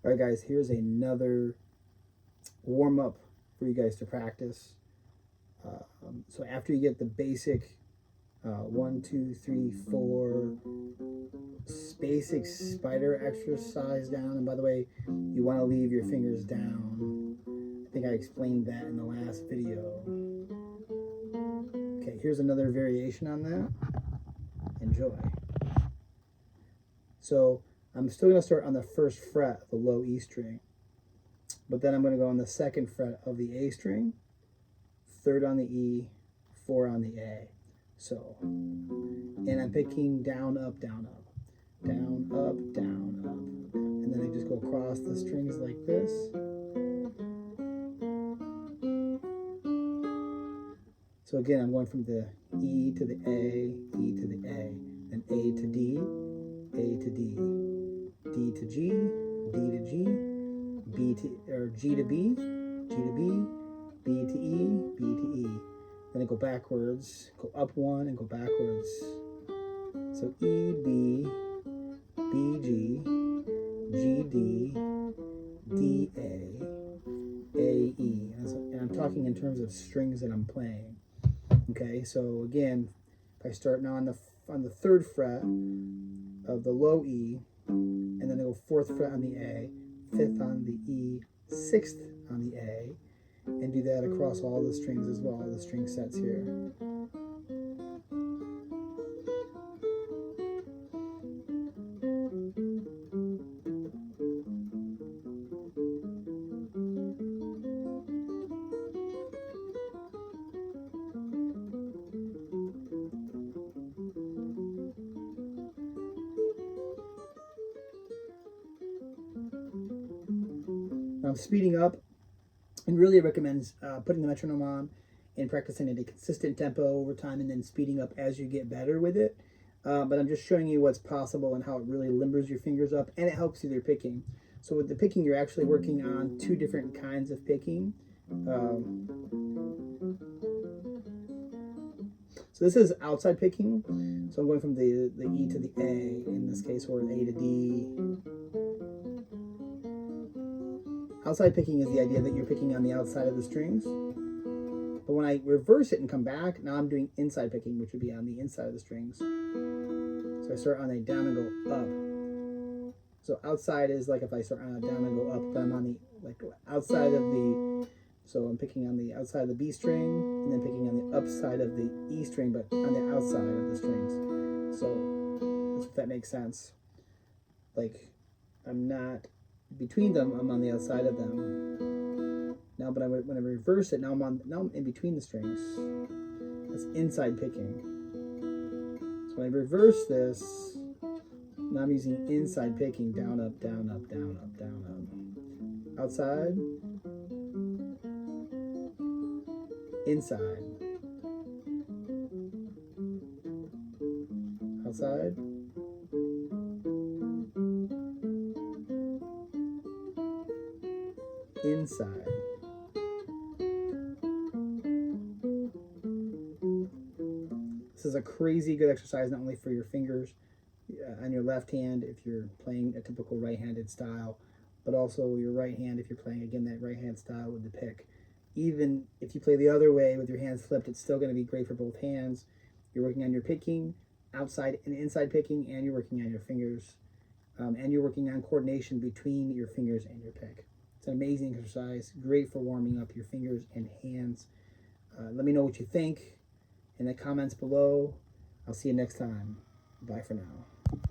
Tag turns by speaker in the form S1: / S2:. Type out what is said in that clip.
S1: All right, guys, here's another warm up for you guys to practice. So after you get the basic 1, 2, 3, 4 basic spider exercise down, and by the way, you want to leave your fingers down. I think I explained that in the last video. Okay, here's another variation on that. Enjoy. So I'm still going to start on the first fret of the low E string, but then I'm going to go on the second fret of the A string, third on the E, 4 on the A. So, and I'm picking down, up, down, up, down, up, down, up, and then I just go across the strings like this. So again, I'm going from the E to the A, E to the A, then A to D, A to D, D to G, D to G, B to, or G to B, G to B, B to E, B to E. Then I go backwards, go up one and go backwards. So E, B, B, G, G, D, D, A, E. And I'm talking in terms of strings that I'm playing. Okay, so again, if I start now on the third fret of the low E, and then I go fourth fret on the A, fifth on the E, sixth on the A, and do that across all the strings as well, the string sets here. I'm speeding up, and really recommends putting the metronome on and practicing at a consistent tempo over time, and then speeding up as you get better with it. But I'm just showing you what's possible and how it really limbers your fingers up, and it helps with your picking. So with the picking, you're actually working on two different kinds of picking. So this is outside picking. So I'm going from the E to the A in this case, or A to D. Outside picking is the idea that you're picking on the outside of the strings. But when I reverse it and come back, now I'm doing inside picking, which would be on the inside of the strings. So I start on a down and go up. So outside is like if I start on a down and go up, but I'm on the outside of the, so I'm picking on the outside of the B string, and then picking on the upside of the E string, but on the outside of the strings. So if that makes sense. Like I'm not between them, I'm on the outside of them. Now, but when I reverse it, now I'm in between the strings. That's inside picking. So when I reverse this, now I'm using inside picking, down, up, down, up, down, up, down, up. Outside, inside. Outside, inside. This is a crazy good exercise, not only for your fingers on your left hand if you're playing a typical right-handed style, but also your right hand if you're playing, again, that right-hand style with the pick. Even if you play the other way with your hands flipped, it's still going to be great for both hands. You're working on your picking, outside and inside picking, and you're working on your fingers, and you're working on coordination between your fingers and your pick. It's an amazing exercise, great for warming up your fingers and hands. Let me know what you think in the comments below. I'll see you next time. Bye for now.